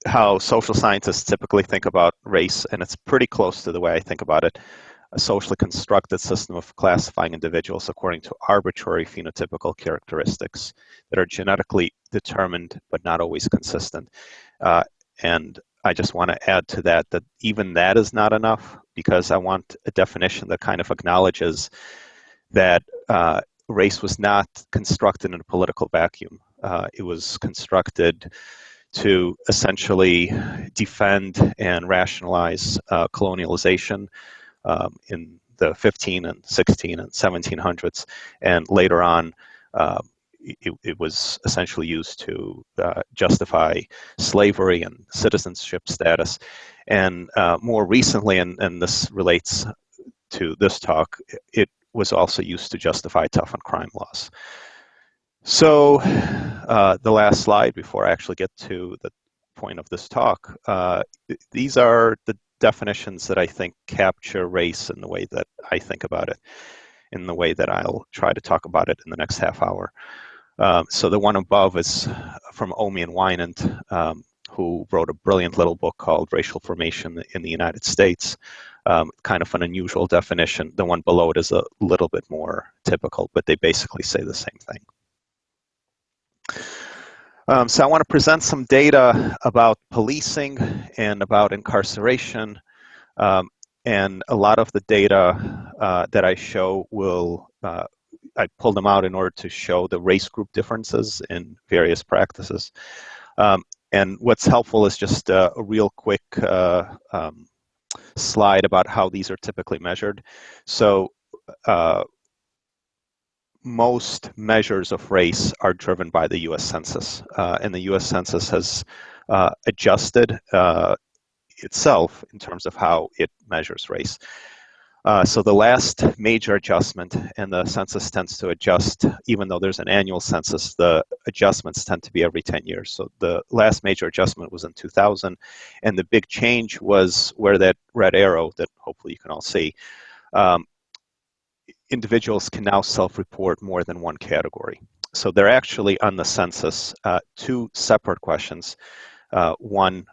how social scientists typically think about race, and it's pretty close to the way I think about it. A socially constructed system of classifying individuals according to arbitrary phenotypical characteristics that are genetically determined but not always consistent. And I just want to add to that that even that is not enough, because I want a definition that kind of acknowledges that race was not constructed in a political vacuum. It was constructed to essentially defend and rationalize colonialization in the 15 and 16 and 1700s, and later on it was essentially used to justify slavery and citizenship status. And more recently, and this relates to this talk, it was also used to justify tough on crime laws. So the last slide before I actually get to the point of this talk, these are the definitions that I think capture race in the way that I think about it, in the way that I'll try to talk about it in the next half hour. So the one above is from Omi and Wynand, who wrote a brilliant little book called Racial Formation in the United States. Kind of an unusual definition. The one below it is a little bit more typical, but they basically say the same thing. So I want to present some data about policing and about incarceration. And a lot of the data that I show will, I pulled them out in order to show the race group differences in various practices. And what's helpful is just a real quick slide about how these are typically measured. So most measures of race are driven by the US Census, and the US Census has adjusted itself in terms of how it measures race. So the last major adjustment, and the census tends to adjust, even though there's an annual census, the adjustments tend to be every 10 years. So the last major adjustment was in 2000, and the big change was where that red arrow that hopefully you can all see, individuals can now self-report more than one category. So they're actually on the census, two separate questions. One,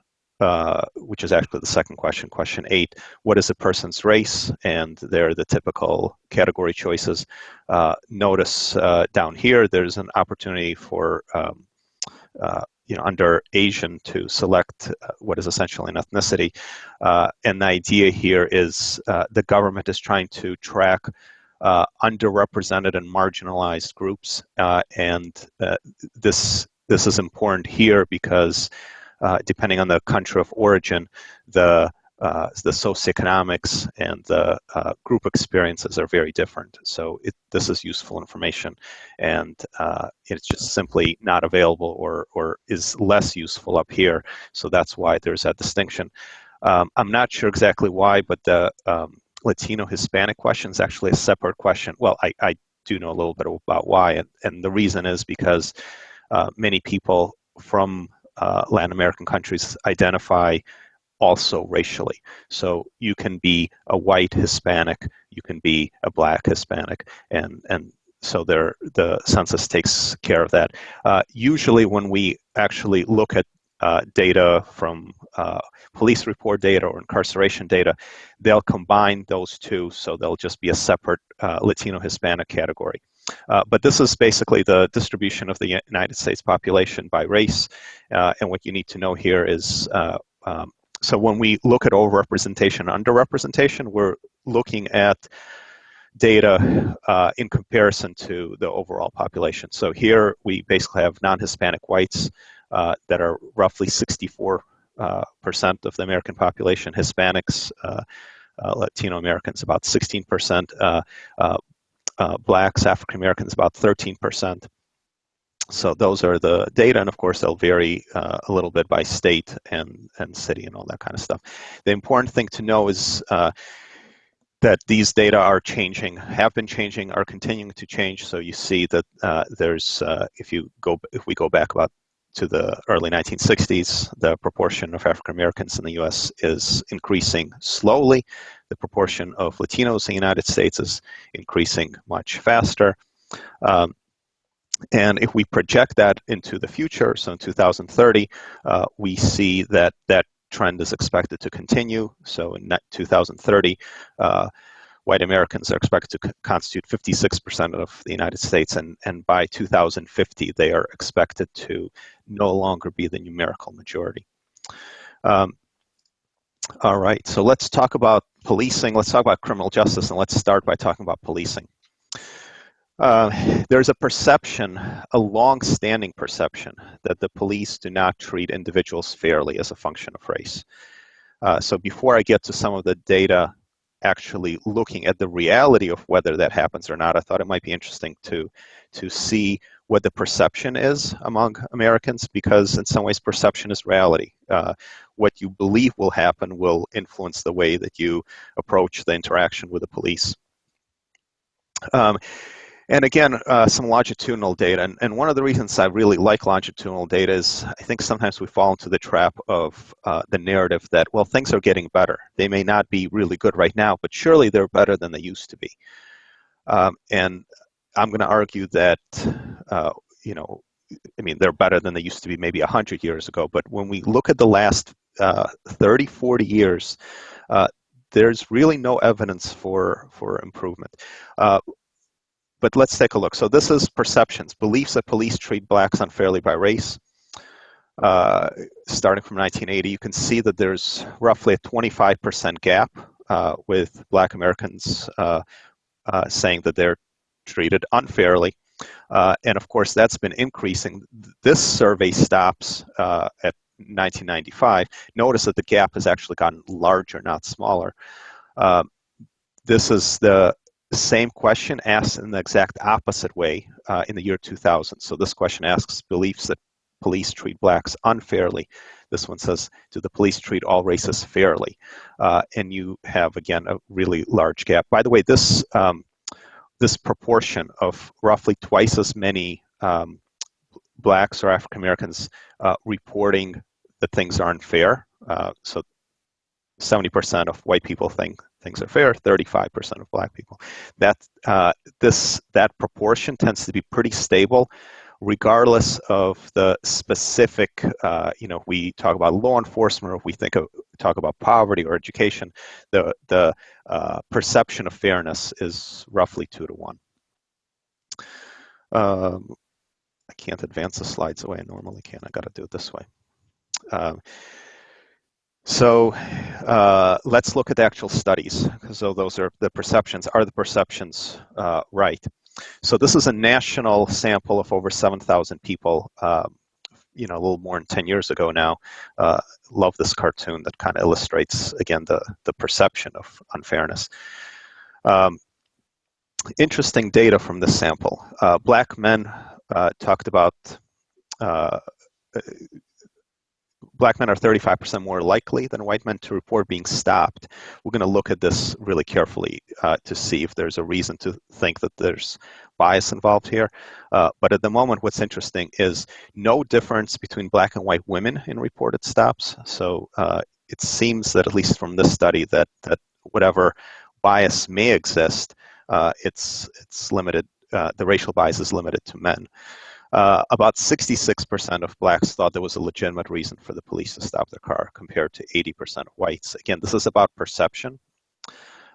which is actually the second question, question 8, what is a person's race? And they're the typical category choices. Notice down here, there's an opportunity for under Asian to select what is essentially an ethnicity. And the idea here is the government is trying to track underrepresented and marginalized groups, and this is important here because depending on the country of origin, the socioeconomics and the group experiences are very different. So this is useful information, and it's just simply not available or is less useful up here. So that's why there's that distinction. I'm not sure exactly why, but the Latino-Hispanic question is actually a separate question. Well, I do know a little bit about why, and the reason is because many people from Latin American countries identify also racially. So you can be a white Hispanic, you can be a black Hispanic, and so the census takes care of that. Usually when we actually look at data from police report data or incarceration data, they'll combine those two, so they'll just be a separate Latino-Hispanic category. But this is basically the distribution of the United States population by race, and what you need to know here is, so when we look at overrepresentation and underrepresentation, we're looking at data in comparison to the overall population. So here we basically have non-Hispanic whites that are roughly 64% of the American population, Hispanics, Latino Americans about 16%, blacks, African Americans about 13%. So those are the data, and of course they'll vary a little bit by state and city and all that kind of stuff. The important thing to know is that these data are changing, have been changing, are continuing to change. So you see that there's, if we go back about to the early 1960s, the proportion of African Americans in the U.S. is increasing slowly. The proportion of Latinos in the United States is increasing much faster. And if we project that into the future, so in 2030, we see that that trend is expected to continue. So in 2030, white Americans are expected to constitute 56% of the United States, and by 2050, they are expected to no longer be the numerical majority. All right, so let's talk about policing. Let's talk about criminal justice, and let's start by talking about policing. There's a perception, a long-standing perception, that the police do not treat individuals fairly as a function of race. So before I get to some of the data actually looking at the reality of whether that happens or not, I thought it might be interesting to see what the perception is among Americans, because in some ways perception is reality. What you believe will happen will influence the way that you approach the interaction with the police. And again, some longitudinal data. And one of the reasons I really like longitudinal data is I think sometimes we fall into the trap of the narrative that, well, things are getting better. They may not be really good right now, but surely they're better than they used to be. And I'm going to argue that, you know, I mean, they're better than they used to be maybe 100 years ago. But when we look at the last 30, 40 years, there's really no evidence for improvement. But let's take a look. So this is perceptions, beliefs that police treat blacks unfairly by race. Starting from 1980, you can see that there's roughly a 25% gap with black Americans saying that they're treated unfairly. And of course, that's been increasing. This survey stops at 1995. Notice that the gap has actually gotten larger, not smaller. This is the same question asked in the exact opposite way in the year 2000. So this question asks beliefs that police treat blacks unfairly. This one says, do the police treat all races fairly? And you have, again, a really large gap. By the way, this proportion of roughly twice as many blacks or African Americans reporting that things are unfair. So 70% of white people think things are fair, 35% of black people. That proportion tends to be pretty stable, regardless of the specific, you know, if we talk about law enforcement, or if we talk about poverty or education, the perception of fairness is roughly 2 to 1. I can't advance the slides the way I normally can. I got to do it this way. So let's look at the actual studies. So those are the perceptions. Are the perceptions right? So this is a national sample of over 7,000 people, you know, a little more than 10 years ago now. Love this cartoon that kind of illustrates, again, the perception of unfairness. Interesting data from this sample. Black men talked about black men are 35% more likely than white men to report being stopped. We're going to look at this really carefully to see if there's a reason to think that there's bias involved here. But at the moment, what's interesting is no difference between black and white women in reported stops. So it seems that, at least from this study, that whatever bias may exist, it's limited. The racial bias is limited to men. About 66% of blacks thought there was a legitimate reason for the police to stop their car, compared to 80% of whites. Again, this is about perception.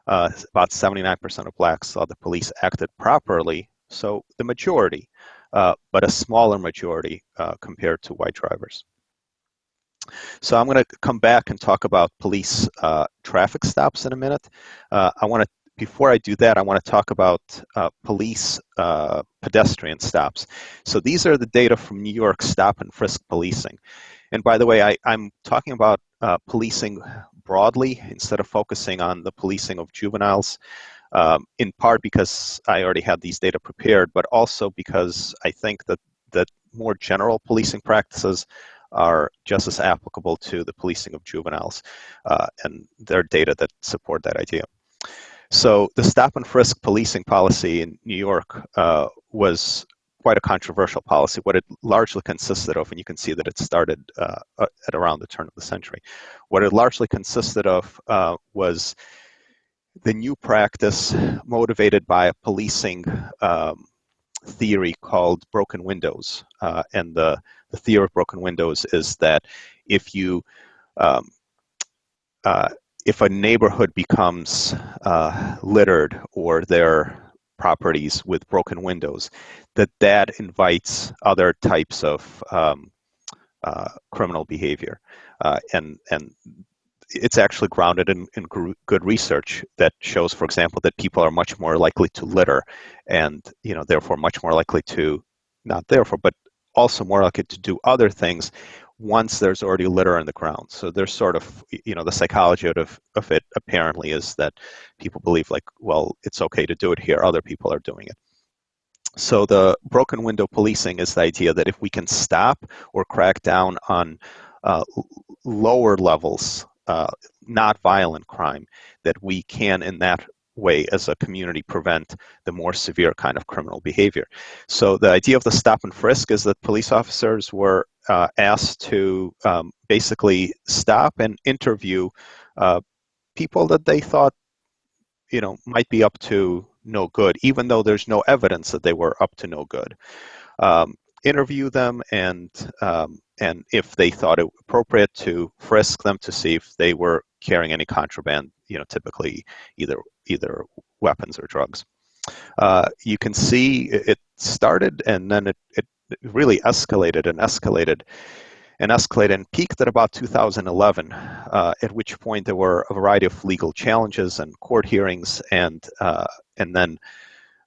About 79% of blacks thought the police acted properly, so the majority, but a smaller majority compared to white drivers. So I'm going to come back and talk about police traffic stops in a minute. Before I do that, I want to talk about police pedestrian stops. So these are the data from New York stop and frisk policing. And by the way, I'm talking about policing broadly instead of focusing on the policing of juveniles, in part because I already had these data prepared, but also because I think that more general policing practices are just as applicable to the policing of juveniles, and there are data that support that idea. So the stop and frisk policing policy in New York was quite a controversial policy. What it largely consisted of, and you can see that it started at around the turn of the century, what it largely consisted of was the new practice motivated by a policing theory called broken windows. And the theory of broken windows is that if you um, if a neighborhood becomes littered or their properties with broken windows, that invites other types of criminal behavior, and it's actually grounded in good research that shows, for example, that people are much more likely to litter, and therefore much more likely to, not therefore, but also more likely to do other things once there's already litter on the ground. So there's sort of, the psychology of it apparently is that people believe like, well, it's okay to do it here, other people are doing it. So the broken window policing is the idea that if we can stop or crack down on lower levels, not violent crime, that we can in that way as a community prevent the more severe kind of criminal behavior. So the idea of the stop and frisk is that police officers were asked to basically stop and interview people that they thought might be up to no good, even though there's no evidence that they were up to no good. Interview them, and if they thought it appropriate, to frisk them to see if they were carrying any contraband, typically either weapons or drugs. You can see it started, and then it really escalated and escalated and escalated and peaked at about 2011, at which point there were a variety of legal challenges and court hearings, and then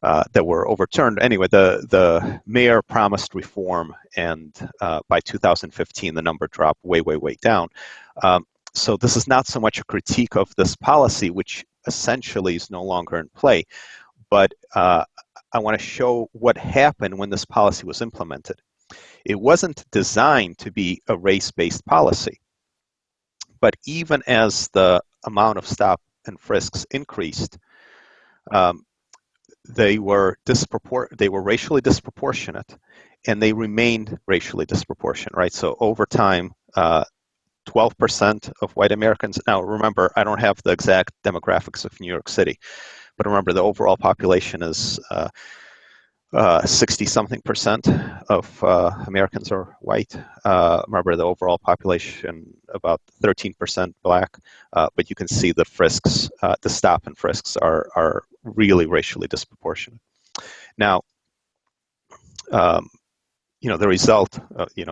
that were overturned. Anyway, the mayor promised reform, and by 2015, the number dropped way, way, way down. So this is not so much a critique of this policy, which essentially is no longer in play, but I want to show what happened when this policy was implemented. It wasn't designed to be a race-based policy, but even as the amount of stop and frisks increased, they were racially disproportionate, and they remained racially disproportionate, right? So over time, 12% of white Americans, now remember, I don't have the exact demographics of New York City, but remember the overall population is 60-something% of Americans are white. Remember the overall population, about 13% black, but you can see the frisks, the stop and frisks are really racially disproportionate. Now, the result,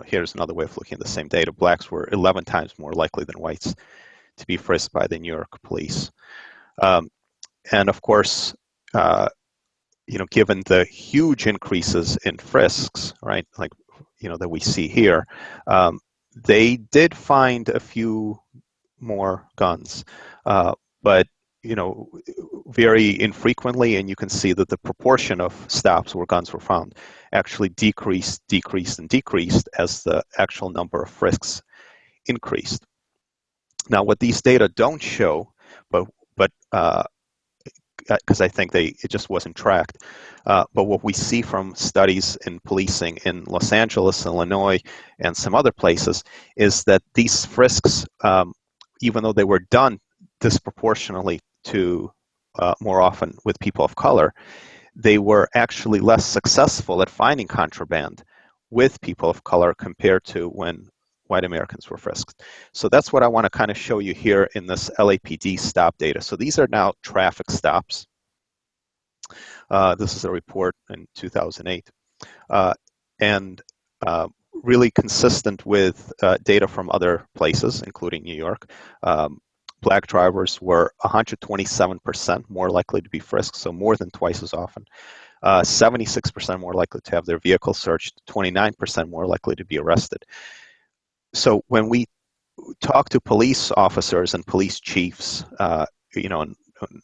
here's another way of looking at the same data. Blacks were 11 times more likely than whites to be frisked by the New York police. And of course, given the huge increases in frisks, right, like, that we see here, they did find a few more guns, but, very infrequently, and you can see that the proportion of stops where guns were found actually decreased as the actual number of frisks increased. Now, what these data don't show, but because I think it just wasn't tracked. But what we see from studies in policing in Los Angeles, Illinois, and some other places is that these frisks, even though they were done disproportionately to more often with people of color, they were actually less successful at finding contraband with people of color compared to when white Americans were frisked. So that's what I want to kind of show you here in this LAPD stop data. So these are now traffic stops. This is a report in 2008. And really consistent with data from other places, including New York. Black drivers were 127% more likely to be frisked, so more than twice as often. 76% more likely to have their vehicle searched, 29% more likely to be arrested. So when we talk to police officers and police chiefs, and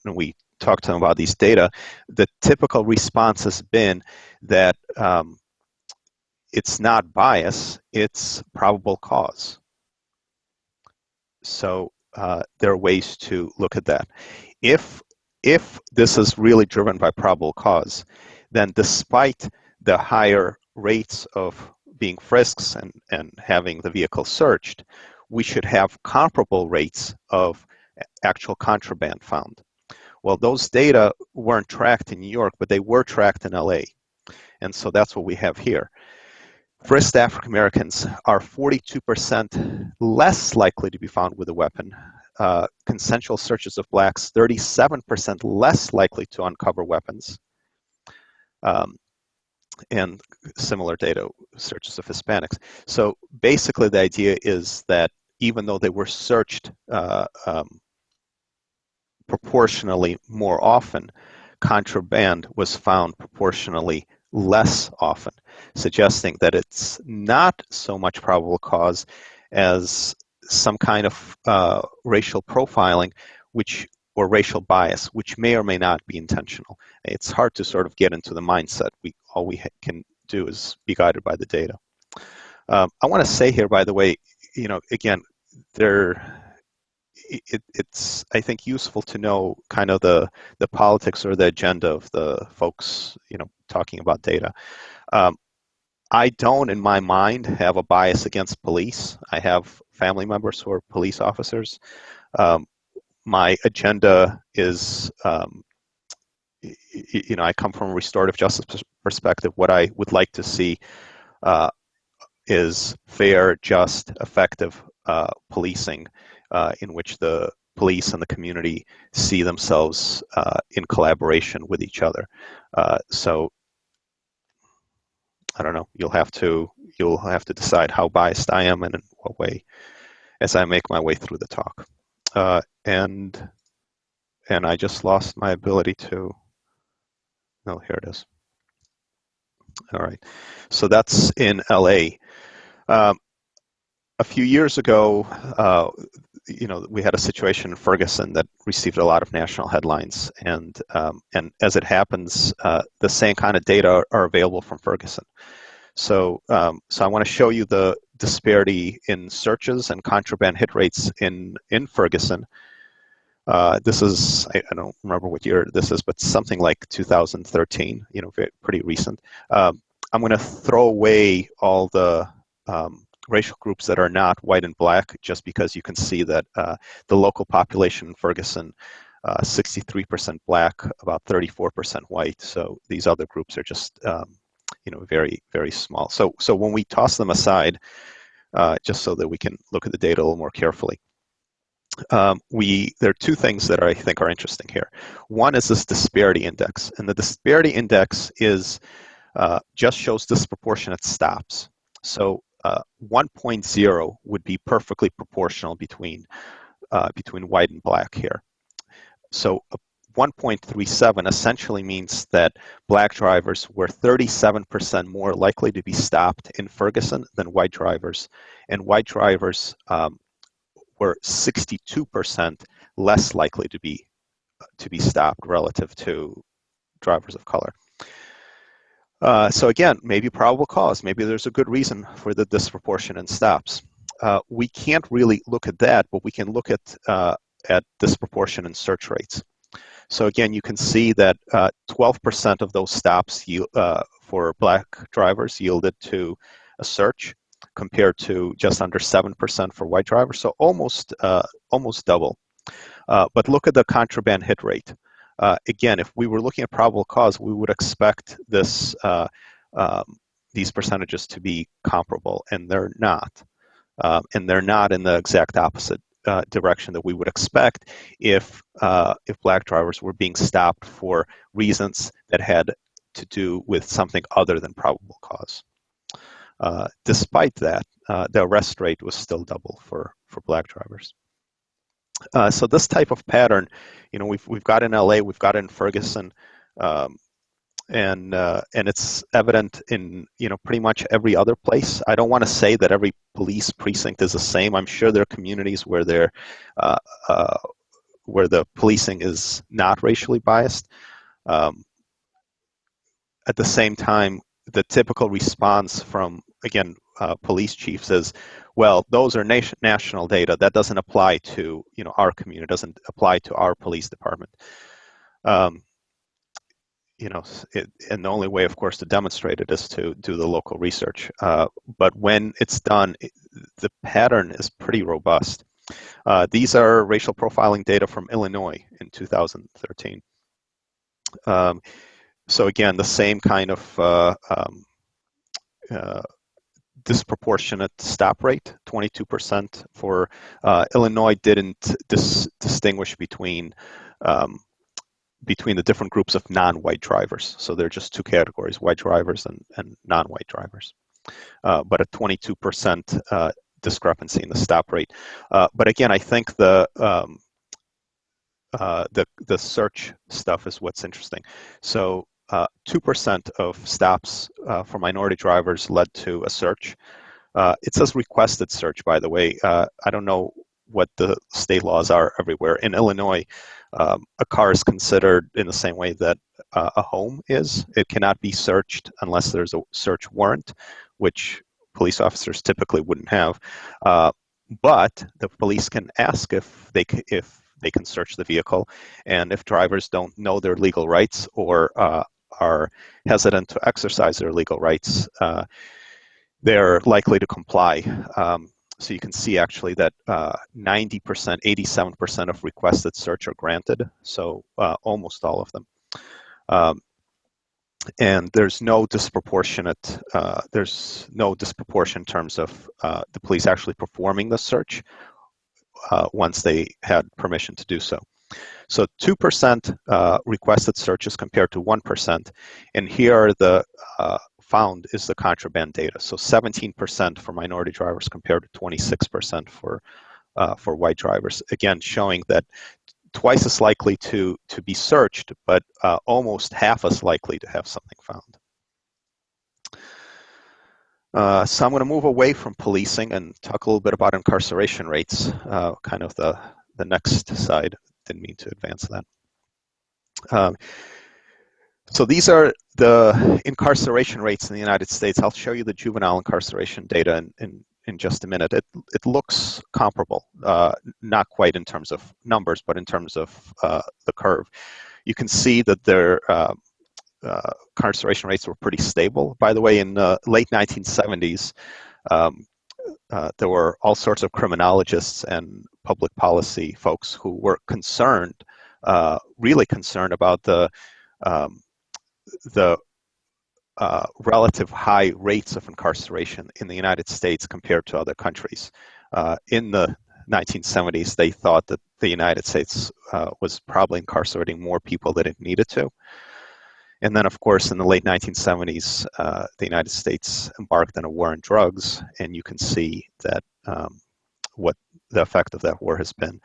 we talk to them about these data, the typical response has been that it's not bias, it's probable cause. So there are ways to look at that. If this is really driven by probable cause, then despite the higher rates of being frisks and having the vehicle searched, we should have comparable rates of actual contraband found. Well, those data weren't tracked in New York, but they were tracked in LA. And so that's what we have here. Frisked African Americans are 42% less likely to be found with a weapon. Consensual searches of blacks, 37% less likely to uncover weapons. And similar data searches of Hispanics. So basically the idea is that even though they were searched proportionally more often, contraband was found proportionally less often, suggesting that it's not so much probable cause as some kind of racial profiling, or racial bias, which may or may not be intentional. It's hard to sort of get into the mindset. All we can do is be guided by the data. I want to say here, by the way, again, it's I think useful to know kind of the politics or the agenda of the folks talking about data. I don't, in my mind, have a bias against police. I have family members who are police officers. My agenda is, I come from a restorative justice perspective. What I would like to see is fair, just, effective policing in which the police and the community see themselves in collaboration with each other. So I don't know. You'll have to decide how biased I am and in what way as I make my way through the talk. And I just lost my ability to. Oh, here it is. All right. So that's in LA. A few years ago, we had a situation in Ferguson that received a lot of national headlines, and as it happens, the same kind of data are available from Ferguson. So I want to show you the disparity in searches and contraband hit rates in Ferguson. This is, I don't remember what year this is, but something like 2013, pretty recent. I'm going to throw away all the racial groups that are not white and black, just because you can see that the local population in Ferguson, 63% black, about 34% white. So these other groups are just, very, very small. So when we toss them aside, just so that we can look at the data a little more carefully, there are two things that I think are interesting here. One is this disparity index, and the disparity index is just shows disproportionate stops. So 1.0 would be perfectly proportional between white and black here. So 1.37 essentially means that black drivers were 37% more likely to be stopped in Ferguson than white drivers, and white drivers were 62% less likely to be stopped relative to drivers of color. So again, maybe probable cause. Maybe there's a good reason for the disproportion in stops. We can't really look at that, but we can look at disproportion in search rates. So again, you can see that 12% of those stops for black drivers yielded to a search, compared to just under 7% for white drivers. So almost double. But look at the contraband hit rate. Again, if we were looking at probable cause, we would expect these percentages to be comparable, and they're not. And they're not in the exact opposite direction that we would expect if black drivers were being stopped for reasons that had to do with something other than probable cause. Despite that, the arrest rate was still double for black drivers. So this type of pattern, we've got in LA, we've got it in Ferguson, and it's evident in pretty much every other place. I don't want to say that every police precinct is the same. I'm sure there are communities where where the policing is not racially biased. At the same time, the typical response from, again, police chiefs is, well, those are national data. That doesn't apply to our community. It doesn't apply to our police department. And the only way, of course, to demonstrate it is to do the local research. But when it's done, the pattern is pretty robust. These are racial profiling data from Illinois in 2013. So again, the same kind of disproportionate stop rate, 22% for Illinois didn't distinguish between the different groups of non-white drivers. So there are just two categories, white drivers and non-white drivers. But a 22% discrepancy in the stop rate. But again, I think the search stuff is what's interesting. So 2% of stops for minority drivers led to a search. It says requested search, by the way. I don't know what the state laws are everywhere. In Illinois, a car is considered in the same way that a home is. It cannot be searched unless there's a search warrant, which police officers typically wouldn't have. But the police can ask if they can search the vehicle, and if drivers don't know their legal rights or are hesitant to exercise their legal rights, they're likely to comply. So you can see actually that 90%, 87% of requested search are granted, so almost all of them. And there's no disproportion in terms of the police actually performing the search once they had permission to do so. So 2% requested searches compared to 1%, and here are the found is the contraband data. So 17% for minority drivers compared to 26% for white drivers. Again, showing that twice as likely to be searched, but almost half as likely to have something found. So I'm going to move away from policing and talk a little bit about incarceration rates, kind of the next side. Didn't mean to advance that. So these are the incarceration rates in the United States. I'll show you the juvenile incarceration data in just a minute. It looks comparable, not quite in terms of numbers, but in terms of the curve. You can see that their incarceration rates were pretty stable. By the way, in the late 1970s, there were all sorts of criminologists and public policy folks who were concerned, really concerned about the relative high rates of incarceration in the United States compared to other countries. In the 1970s, they thought that the United States was probably incarcerating more people than it needed to. And then, of course, in the late 1970s, the United States embarked on a war on drugs, and you can see that what the effect of that war has been.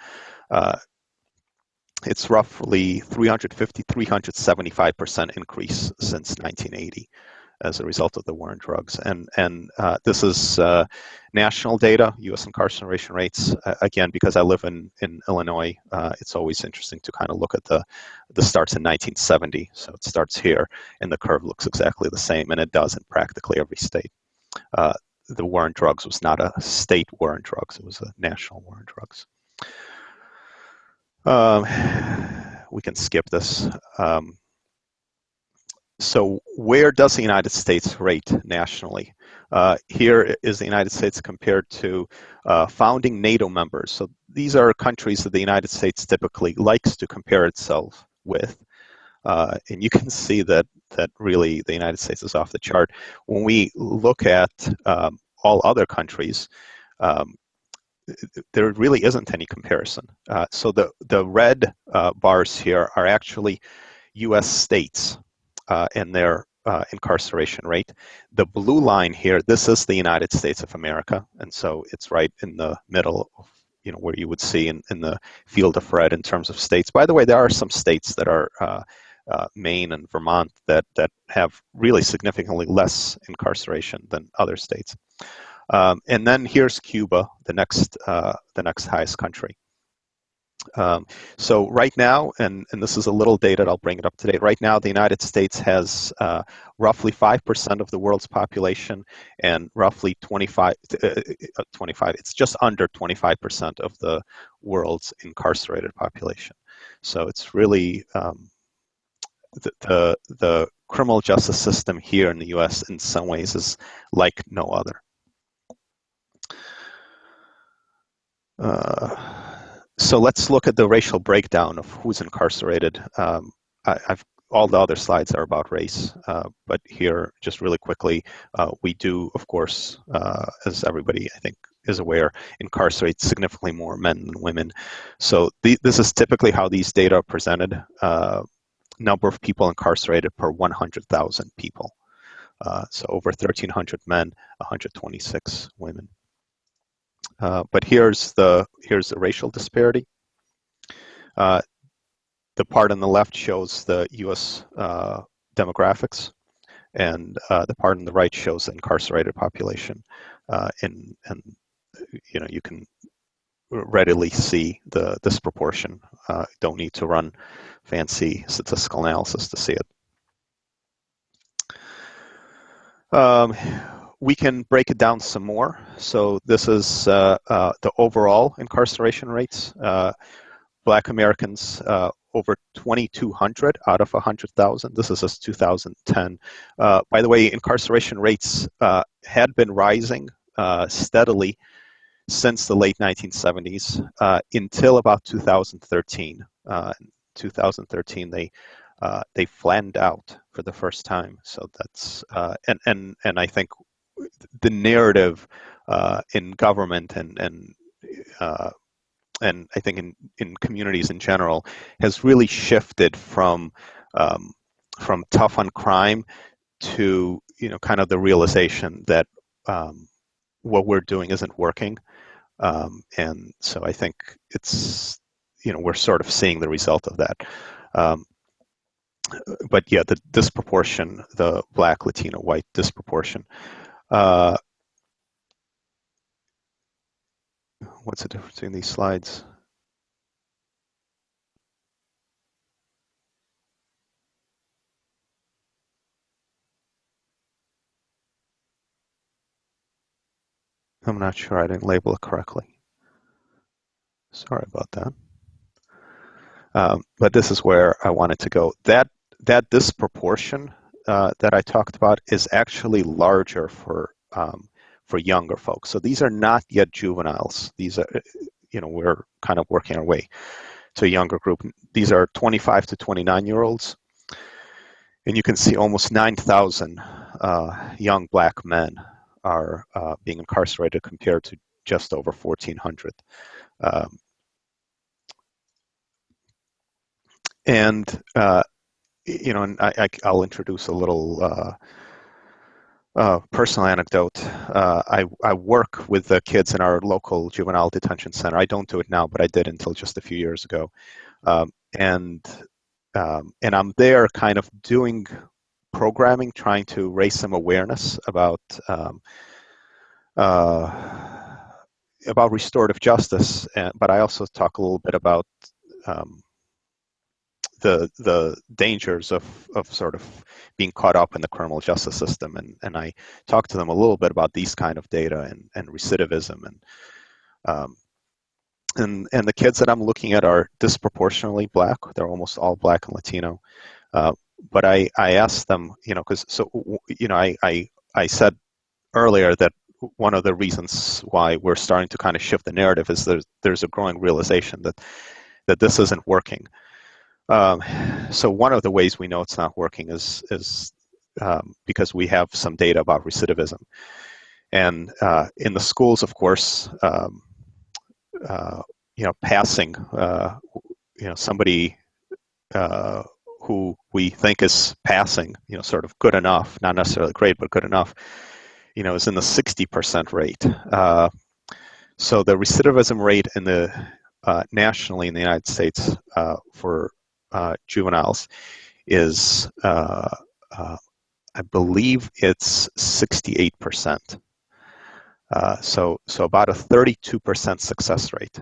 It's roughly 350, 375% increase since 1980 as a result of the war on drugs. And this is national data, U.S. incarceration rates. Again, because I live in Illinois, it's always interesting to kind of look at the starts in 1970. So it starts here, and the curve looks exactly the same, and it does in practically every state. The war on drugs was not a state war on drugs, it was a national war on drugs. We can skip this. So where does the United States rate nationally? Here is the United States compared to founding NATO members. So these are countries that the United States typically likes to compare itself with. And you can see that really the United States is off the chart. When we look at all other countries, there really isn't any comparison. So the red bars here are actually U.S. states and their incarceration rate. The blue line here, this is the United States of America, and so it's right in the middle of, where you would see in the field of red in terms of states. By the way, there are some states that are Maine and Vermont that have really significantly less incarceration than other states. And then here's Cuba, the next highest country. So right now, and this is a little dated, I'll bring it up to date. Right now, the United States has roughly 5% of the world's population and roughly 25, it's just under 25% of the world's incarcerated population. So it's really, the criminal justice system here in the US in some ways is like no other. So let's look at the racial breakdown of who's incarcerated. I've all the other slides are about race, but here, just really quickly, we do, of course, as everybody I think is aware, incarcerate significantly more men than women. So this is typically how these data are presented. Number of people incarcerated per 100,000 people. So over 1,300 men, 126 women. But here's the racial disparity. The part on the left shows the U.S. Demographics, and the part on the right shows the incarcerated population. And you can readily see the disproportion. Don't need to run fancy statistical analysis to see it. We can break it down some more. So this is the overall incarceration rates. Black Americans, over 2,200 out of 100,000. This is just 2010. By the way, incarceration rates had been rising steadily since the late 1970s until about 2013. In 2013, they flattened out for the first time. So that's and I think the narrative in government and I think in communities in general has really shifted from tough on crime to kind of the realization that what we're doing isn't working, and so I think it's we're sort of seeing the result of that. But yeah, the disproportion, the Black, Latino, white disproportion. What's the difference in these slides? I'm not sure, I didn't label it correctly. Sorry about that. But this is where I wanted to go. That disproportion that I talked about is actually larger for younger folks. So these are not yet juveniles. These are, we're kind of working our way to a younger group. These are 25 to 29-year-olds. And you can see almost 9,000 young Black men are being incarcerated compared to just over 1,400. And I'll introduce a little personal anecdote. I work with the kids in our local juvenile detention center. I don't do it now, but I did until just a few years ago. And I'm there kind of doing programming, trying to raise some awareness about restorative justice, but I also talk a little bit about the dangers of sort of being caught up in the criminal justice system, and I talk to them a little bit about these kind of data and recidivism, and the kids that I'm looking at are disproportionately Black. They're almost all Black and Latino. But I asked them, because I said earlier that one of the reasons why we're starting to kind of shift the narrative is there's a growing realization that this isn't working. So one of the ways we know it's not working is because we have some data about recidivism. And in the schools, of course, passing, somebody who we think is passing, sort of good enough, not necessarily great, but good enough, is in the 60% rate. So the recidivism rate in the nationally in the United States for juveniles is, I believe it's 68%. So about a 32% success rate.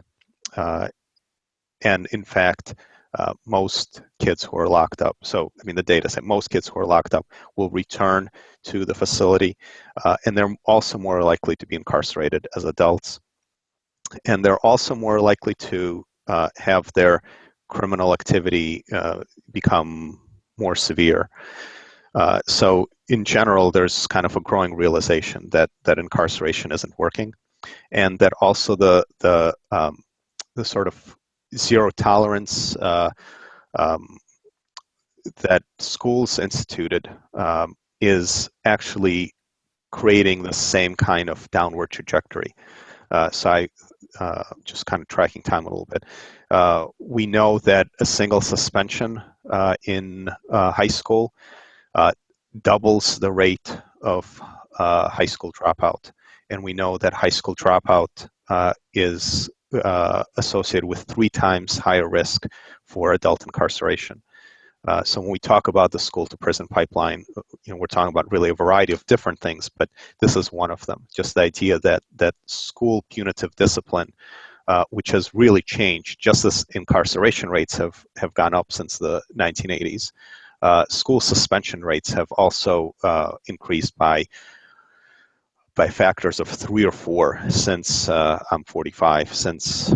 And in fact, most kids who are locked up, so I mean the data said most kids who are locked up will return to the facility, and they're also more likely to be incarcerated as adults. And they're also more likely to have their criminal activity become more severe. So in general, there's kind of a growing realization that incarceration isn't working, and that also the sort of zero tolerance that schools instituted is actually creating the same kind of downward trajectory. So I just kind of tracking time a little bit. We know that a single suspension in high school doubles the rate of high school dropout. And we know that high school dropout is associated with 3 times higher risk for adult incarceration. So when we talk about the school to prison pipeline, we're talking about really a variety of different things, but this is one of them. Just the idea that school punitive discipline, which has really changed, just as incarceration rates have gone up since the 1980s, school suspension rates have also increased by factors of 3 or 4 since I'm 45, since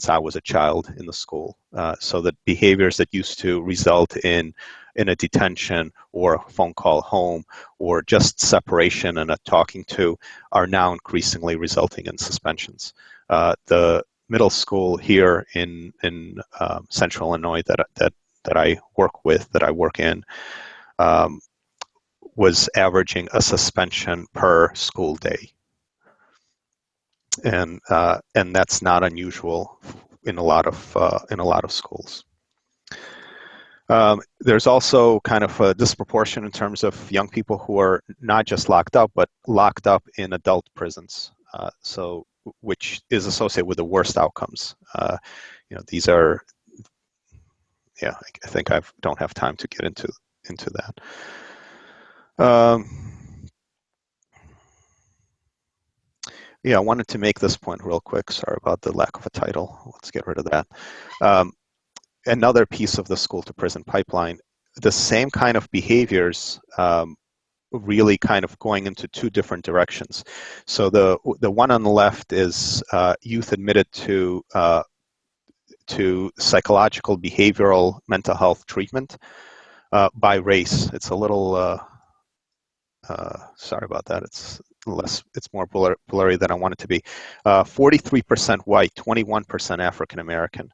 I was a child in the school. So that behaviors that used to result in a detention or a phone call home or just separation and a talking to are now increasingly resulting in suspensions. The middle school here in Central Illinois that I work in, was averaging a suspension per school day, and that's not unusual in a lot of schools. There's also kind of a disproportion in terms of young people who are not just locked up, but locked up in adult prisons. So, which is associated with the worst outcomes. These are, yeah, I think I don't have time to get into that. Yeah, I wanted to make this point real quick. Sorry about the lack of a title. Let's get rid of that. Another piece of the school to prison pipeline, the same kind of behaviors really kind of going into 2 different directions. So the one on the left is youth admitted to psychological, behavioral, mental health treatment by race. It's a little sorry about that. It's more blurry than I want it to be. 43% white, 21% African American.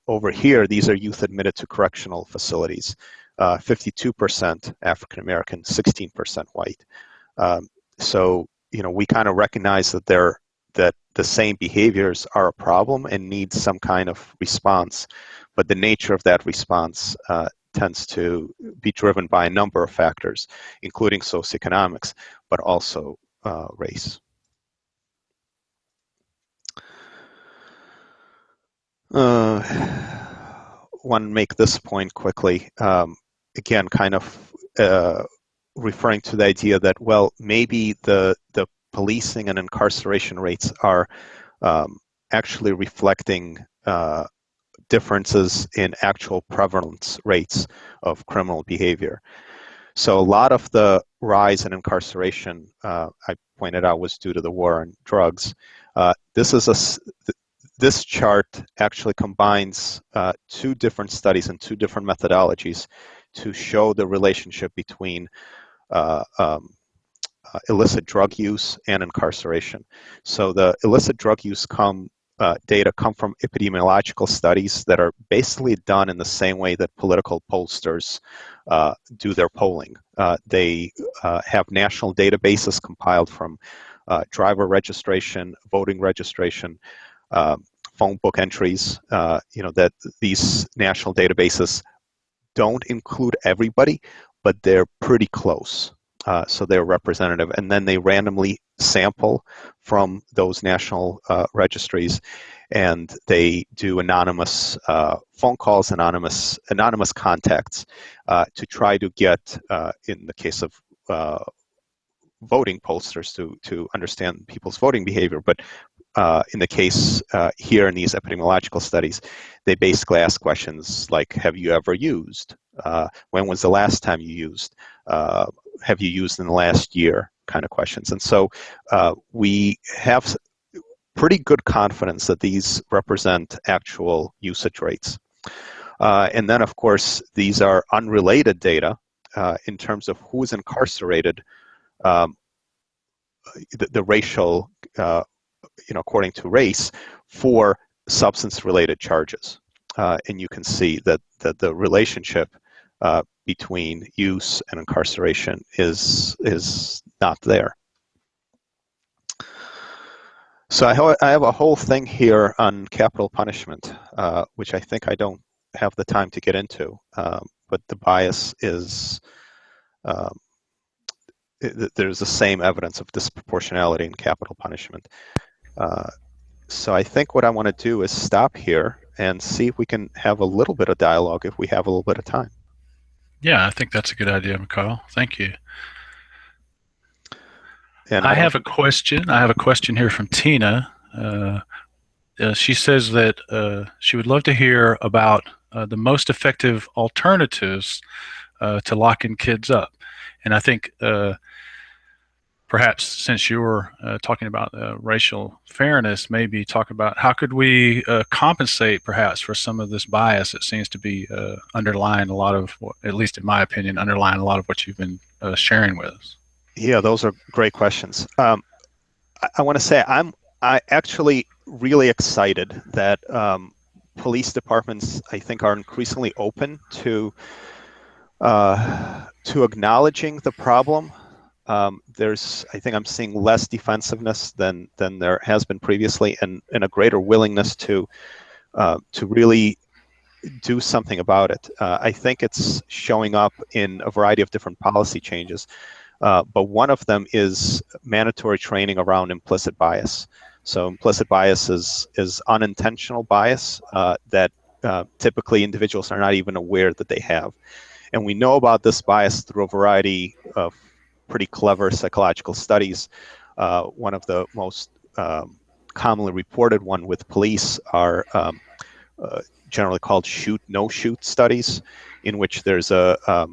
Over here, these are youth admitted to correctional facilities. 52% African American, 16% white. So we kind of recognize that the same behaviors are a problem and need some kind of response, but the nature of that response tends to be driven by a number of factors, including socioeconomics, but also race. Want to make this point quickly. Again, kind of referring to the idea that, well, maybe the policing and incarceration rates are actually reflecting differences in actual prevalence rates of criminal behavior. So a lot of the rise in incarceration, I pointed out, was due to the war on drugs. This chart actually combines 2 different studies and 2 different methodologies to show the relationship between illicit drug use and incarceration. So the illicit drug use data come from epidemiological studies that are basically done in the same way that political pollsters do their polling. They have national databases compiled from driver registration, voting registration, phone book entries. That these national databases don't include everybody, but they're pretty close. So they're representative, and then they randomly sample from those national registries, and they do anonymous phone calls, anonymous contacts to try to get, in the case of voting pollsters, to understand people's voting behavior. But in the case here in these epidemiological studies, they basically ask questions like, have you ever used? When was the last time you used? Have you used in the last year? Kind of questions. And so we have pretty good confidence that these represent actual usage rates. And then, of course, these are unrelated data in terms of who is incarcerated, the racial, according to race, for substance-related charges. And you can see that the relationship between use and incarceration is not there. So I have a whole thing here on capital punishment, which I think I don't have the time to get into, but the bias is um, there's the same evidence of disproportionality in capital punishment. So I think what I want to do is stop here and see if we can have a little bit of dialogue if we have a little bit of time. Yeah, I think that's a good idea, Mikhail. Thank you. And I I don't. have a question. I have a question here from Tina. She says that she would love to hear about the most effective alternatives to locking kids up. And I think perhaps since you were talking about racial fairness, maybe talk about how could we compensate perhaps for some of this bias that seems to be underlying a lot of, at least in my opinion, underlying a lot of what you've been sharing with us. Yeah, those are great questions. I want to say I actually really excited that police departments, I think, are increasingly open to acknowledging the problem. I think I'm seeing less defensiveness than there has been previously, and a greater willingness to really do something about it. I think it's showing up in a variety of different policy changes. But one of them is mandatory training around implicit bias. So implicit bias is unintentional bias that typically individuals are not even aware that they have. And we know about this bias through a variety of pretty clever psychological studies. One of the most commonly reported one with police are generally called shoot, no shoot studies, in which there's a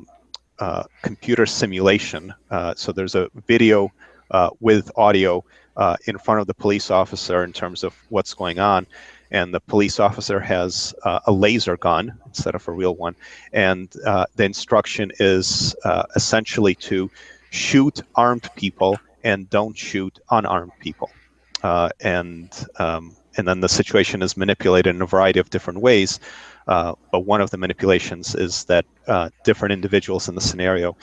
computer simulation. So there's a video with audio in front of the police officer in terms of what's going on. And the police officer has a laser gun instead of a real one. And the instruction is essentially to shoot armed people and don't shoot unarmed people. And then the situation is manipulated in a variety of different ways. But one of the manipulations is that different individuals in the scenario,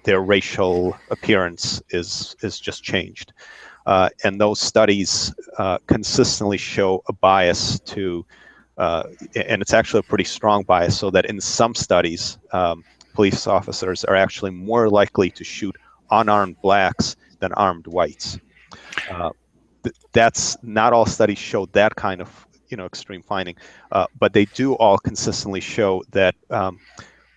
their racial appearance is just changed, and those studies consistently show a bias to, and it's actually a pretty strong bias, so that in some studies, police officers are actually more likely to shoot unarmed blacks than armed whites. That's not all studies show that kind of extreme finding, but they do all consistently show that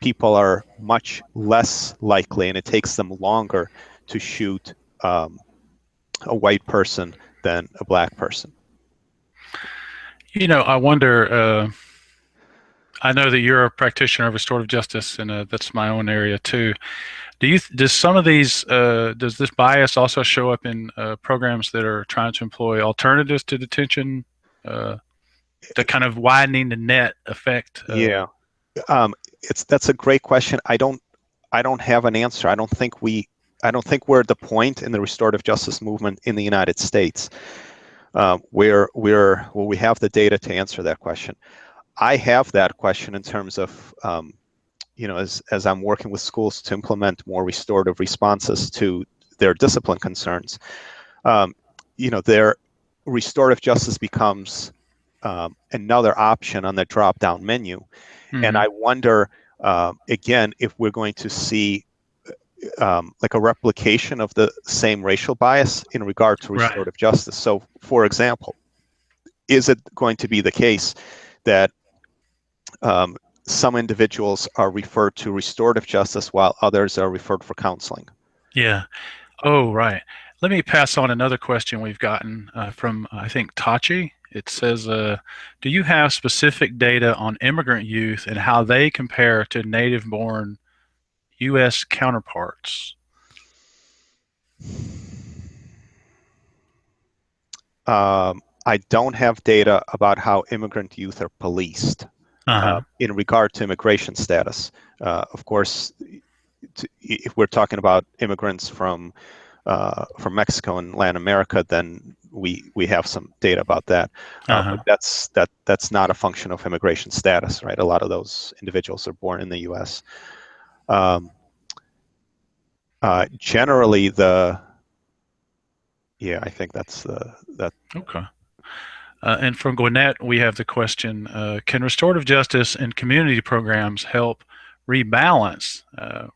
people are much less likely, and it takes them longer to shoot a white person than a black person. I wonder. I know that you're a practitioner of restorative justice, and that's my own area too. Does some of these does this bias also show up in programs that are trying to employ alternatives to detention? The kind of widening the net effect. Yeah, that's a great question. I don't have an answer. I don't think we're at the point in the restorative justice movement in the United States where we have the data to answer that question. I have that question in terms of as I'm working with schools to implement more restorative responses to their discipline concerns. Their restorative justice becomes another option on the drop-down menu. And Mm-hmm. I wonder, again, if we're going to see like a replication of the same racial bias in regard to Right. restorative justice. So, for example, is it going to be the case that some individuals are referred to restorative justice while others are referred for counseling? Yeah. Oh, right. Let me pass on another question we've gotten from, I think, Tachi. It says, do you have specific data on immigrant youth and how they compare to native-born U.S. counterparts? I don't have data about how immigrant youth are policed Uh-huh. in regard to immigration status. Of course, if we're talking about immigrants from from Mexico and Latin America, then we have some data about that. Uh-huh. But that's not a function of immigration status, right? A lot of those individuals are born in the U.S. Generally, I think that's that. Okay. And from Gwinnett, we have the question, can restorative justice and community programs help rebalance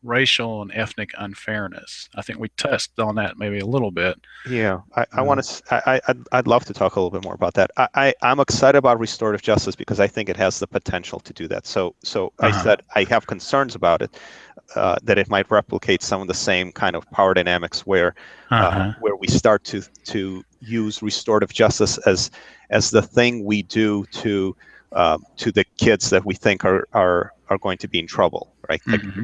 racial and ethnic unfairness? I think we touched on that maybe a little bit. Yeah, I want to. I'd love to talk a little bit more about that. I'm excited about restorative justice because I think it has the potential to do that. So I Uh-huh. said I have concerns about it, that it might replicate some of the same kind of power dynamics Uh-huh. where we start to use restorative justice as the thing we do to the kids that we think are going to be in trouble, right? Like Mm-hmm.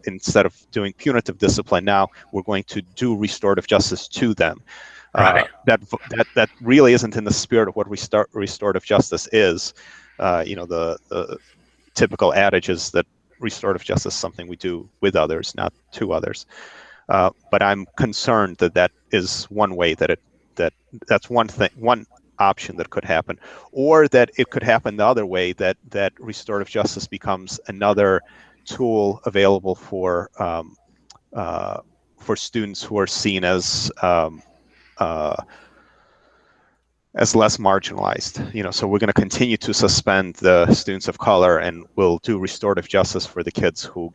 instead of doing punitive discipline, now we're going to do restorative justice to them. Right. That really isn't in the spirit of what restorative justice is. The typical adage is that restorative justice is something we do with others, not to others. But I'm concerned that is one way that's one option that could happen, or that it could happen the other way, that restorative justice becomes another tool available for students who are seen as less marginalized. So we're going to continue to suspend the students of color, and we'll do restorative justice for the kids who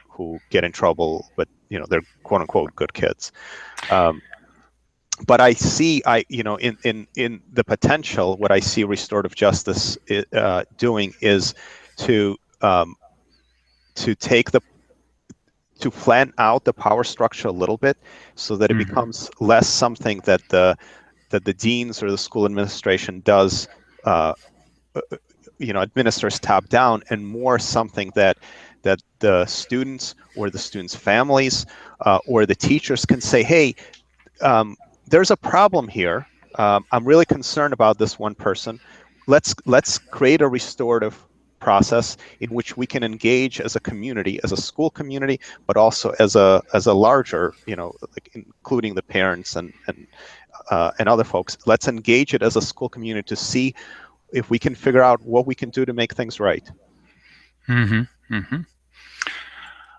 get in trouble, but they're quote unquote good kids. But I see, in the potential, what I see restorative justice doing is to take to flatten out the power structure a little bit, so that it Mm-hmm. becomes less something that the deans or the school administration does, administers top down, and more something that the students or the students' families or the teachers can say, hey, there's a problem here. I'm really concerned about this one person. Let's create a restorative process in which we can engage as a community, as a school community, but also as a larger, like including the parents and other folks. Let's engage it as a school community to see if we can figure out what we can do to make things right. Mm-hmm. Mm-hmm.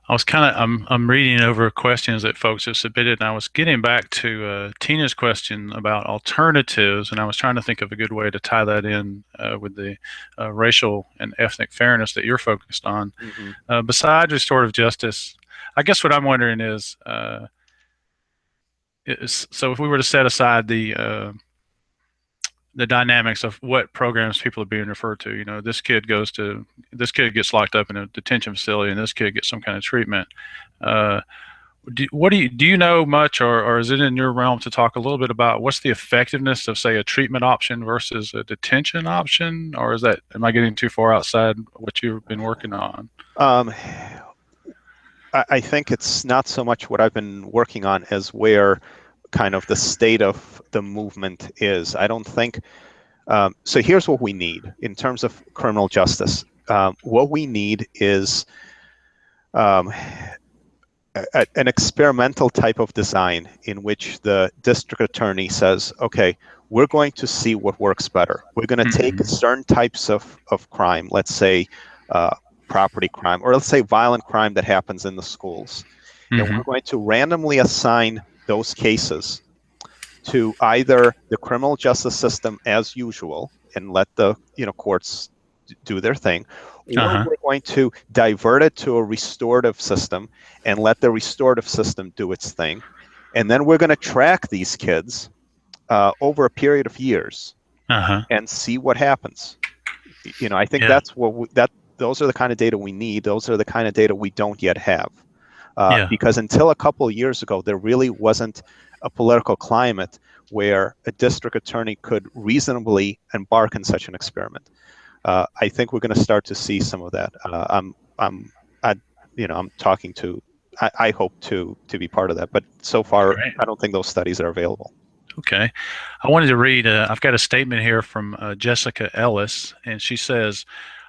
I'm reading over questions that folks have submitted, and I was getting back to Tina's question about alternatives, and I was trying to think of a good way to tie that in with the racial and ethnic fairness that you're focused on. Mm-hmm. Besides restorative justice, I guess what I'm wondering is so if we were to set aside the dynamics of what programs people are being referred to. This kid gets locked up in a detention facility, and this kid gets some kind of treatment. Uh, do you know much, or is it in your realm to talk a little bit about what's the effectiveness of, say, a treatment option versus a detention option, or am I getting too far outside what you've been working on? I think it's not so much what I've been working on as where kind of the state of the movement is. I don't think so. Here's what we need in terms of criminal justice. What we need is an experimental type of design in which the district attorney says, okay, we're going to see what works better. We're going to take Mm-hmm. certain types of crime, let's say property crime, or let's say violent crime that happens in the schools. And Mm-hmm. we're going to randomly assign those cases to either the criminal justice system as usual and let the courts do their thing, or Uh-huh. we're going to divert it to a restorative system and let the restorative system do its thing. And then we're going to track these kids over a period of years Uh-huh. and see what happens. I think Yeah. those are the kind of data we need. Those are the kind of data we don't yet have. Yeah. Because until a couple of years ago, there really wasn't a political climate where a district attorney could reasonably embark in such an experiment. I think we're going to start to see some of that. I'm talking to. I hope to be part of that, but so far, Great. I don't think those studies are available. Okay. I wanted to read, I've got a statement here from Jessica Ellis, and she says,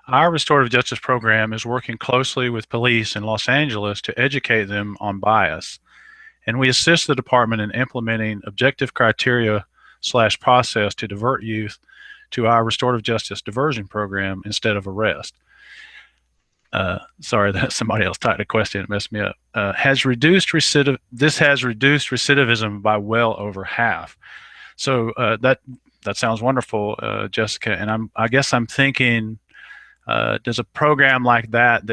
our restorative justice program is working closely with police in Los Angeles to educate them on bias. and we assist the department in implementing objective criteria slash process to divert youth to our restorative justice diversion program instead of arrest. Sorry that somebody else typed a question. It messed me up. This has reduced recidivism by well over half. So that sounds wonderful, Jessica. And I guess I'm thinking, does a program like that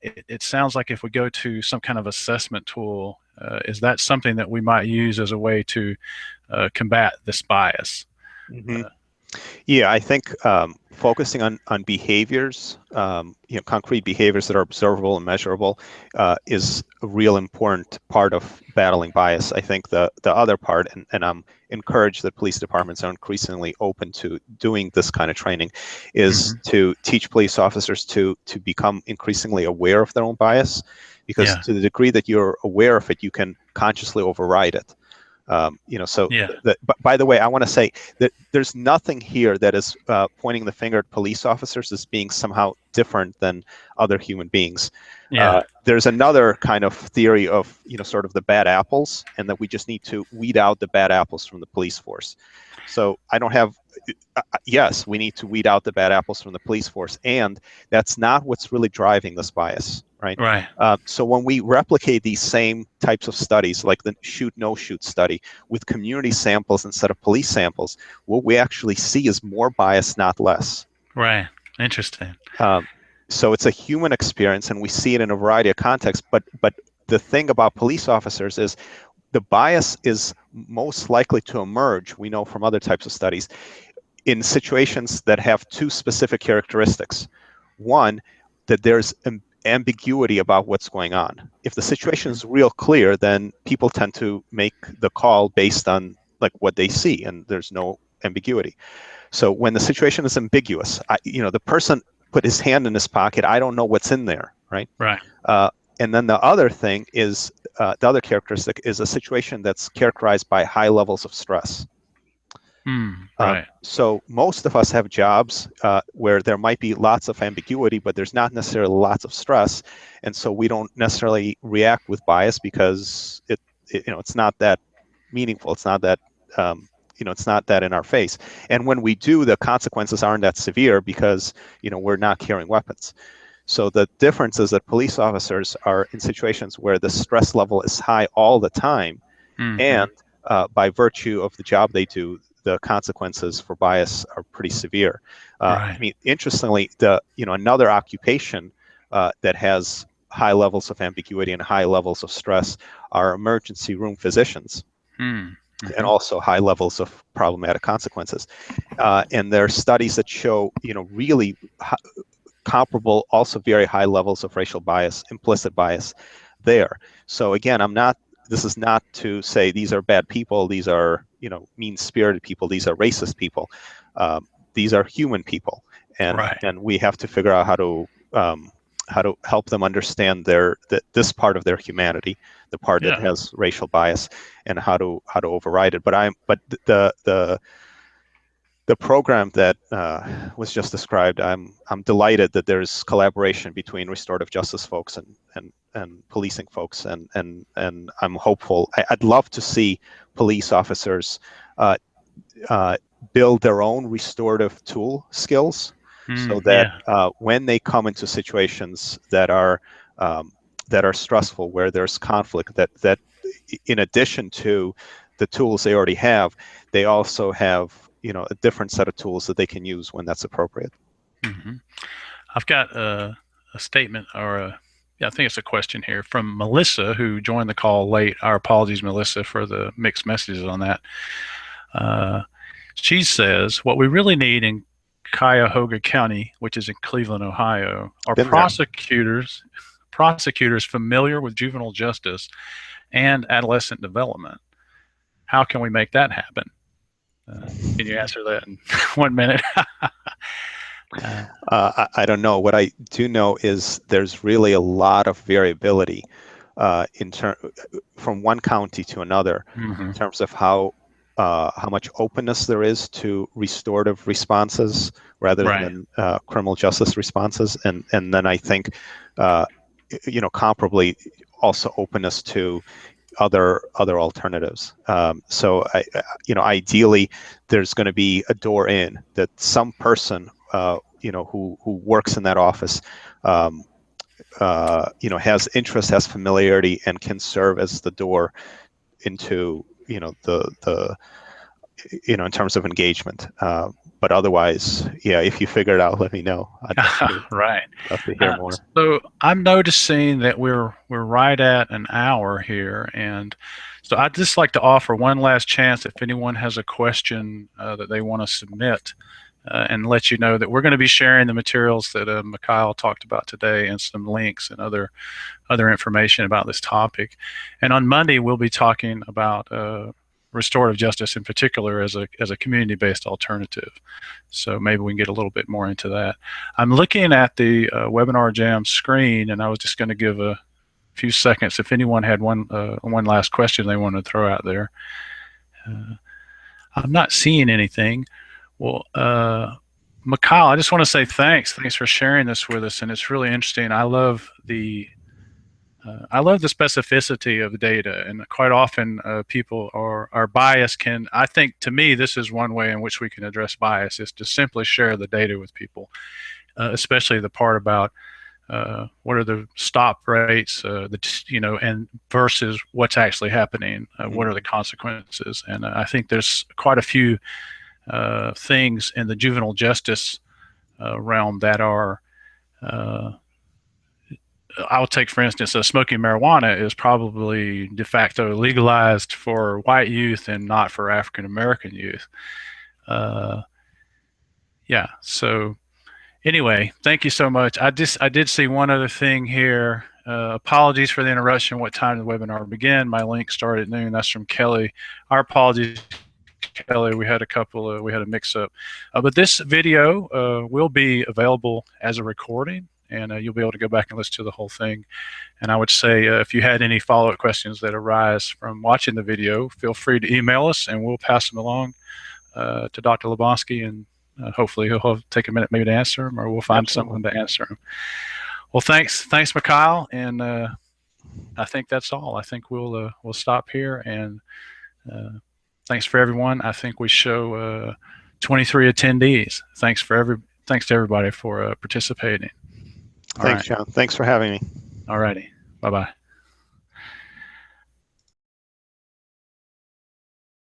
it sounds like if we go to some kind of assessment tool, is that something that we might use as a way to combat this bias? Mm-hmm. Yeah, I think focusing on behaviors, concrete behaviors that are observable and measurable, is a real important part of battling bias. I think the other part, and I'm encouraged that police departments are increasingly open to doing this kind of training, is to teach police officers to become increasingly aware of their own bias, because to the degree that you're aware of it, you can consciously override it. But by the way, I want to say that there's nothing here that is pointing the finger at police officers as being somehow different than other human beings. There's another kind of theory of, sort of the bad apples, and that we just need to weed out the bad apples from the police force. So I don't have, yes, we need to weed out the bad apples from the police force, and that's not what's really driving this bias. Right. So when we replicate these same types of studies, like the shoot, no shoot study, with community samples instead of police samples, what we actually see is more bias, not less. Right. Interesting. So it's a human experience, and we see it in a variety of contexts. But the thing about police officers is the bias is most likely to emerge, we know from other types of studies, in situations that have two specific characteristics. One, that there's ambiguity about what's going on. If the situation is real clear, then people tend to make the call based on like what they see, and there's no ambiguity. So when the situation is ambiguous, the person put his hand in his pocket, I don't know what's in there, right? Right. And then the other thing is, the other characteristic is a situation that's characterized by high levels of stress. Right. So most of us have jobs where there might be lots of ambiguity, but there's not necessarily lots of stress, and so we don't necessarily react with bias because it's not that meaningful. It's not that it's not that in our face. And when we do, the consequences aren't that severe because we're not carrying weapons. So the difference is that police officers are in situations where the stress level is high all the time, and by virtue of the job they do, the consequences for bias are pretty severe. Right. I mean, interestingly, another occupation that has high levels of ambiguity and high levels of stress are emergency room physicians, and also high levels of problematic consequences. And there are studies that show, really comparable, also very high levels of racial bias, implicit bias there. So again, this is not to say these are bad people, these are mean-spirited people, these are racist people. These are human people, and we have to figure out how to help them understand this part of their humanity, the part that has racial bias, and how to override it. But the program that was just described, I'm delighted that there's collaboration between restorative justice folks and policing folks, and I'm hopeful. I'd love to see police officers build their own restorative tool skills, so that when they come into situations that are stressful, where there's conflict, that in addition to the tools they already have, they also have a different set of tools that they can use when that's appropriate. I've got a statement, or I think it's a question here from Melissa, who joined the call late. Our apologies, Melissa, for the mixed messages on that. She says, what we really need in Cuyahoga County, which is in Cleveland, Ohio, are prosecutors familiar with juvenile justice and adolescent development. How can we make that happen? Can you answer that in 1 minute? I don't know. What I do know is there's really a lot of variability from one county to another in terms of how much openness there is to restorative responses rather than criminal justice responses, and then I think comparably also openness to other alternatives. So ideally, there's going to be a door in that some person who works in that office has interest, has familiarity, and can serve as the door into the in terms of engagement. But otherwise, yeah, if you figure it out, let me know. I'd Right. love to hear more. So I'm noticing that we're right at an hour here, and so I'd just like to offer one last chance if anyone has a question that they want to submit, and let you know that we're going to be sharing the materials that Mikhail talked about today and some links and other information about this topic. And on Monday, we'll be talking about restorative justice in particular as a community-based alternative. So maybe we can get a little bit more into that. I'm looking at the Webinar Jam screen, and I was just going to give a few seconds if anyone had one last question they wanted to throw out there. I'm not seeing anything. Well, Mikhail, I just want to say thanks. Thanks for sharing this with us, and it's really interesting. I love the specificity of the data, and quite often people are biased. I think to me this is one way in which we can address bias is to simply share the data with people, especially the part about what are the stop rates, and versus what's actually happening. What are the consequences? And I think there's quite a few things in the juvenile justice realm that are I'll take, for instance, smoking marijuana is probably de facto legalized for white youth and not for African American youth. Yeah. So anyway, thank you so much. I did see one other thing here. Apologies for the interruption. What time did the webinar begin? My link started at noon. That's from Kelly. Our apologies, Kelly. We had a mix-up. But this video will be available as a recording, and you'll be able to go back and listen to the whole thing. And I would say if you had any follow-up questions that arise from watching the video, feel free to email us, and we'll pass them along to Dr. Lebonsky, and hopefully he'll take a minute maybe to answer them, or we'll find someone to answer them. Well, thanks, Mikhail, and I think that's all. I think we'll stop here, and thanks for everyone. I think we show 23 attendees. Thanks to everybody for participating. Thanks, John. Thanks for having me. All righty. Bye-bye.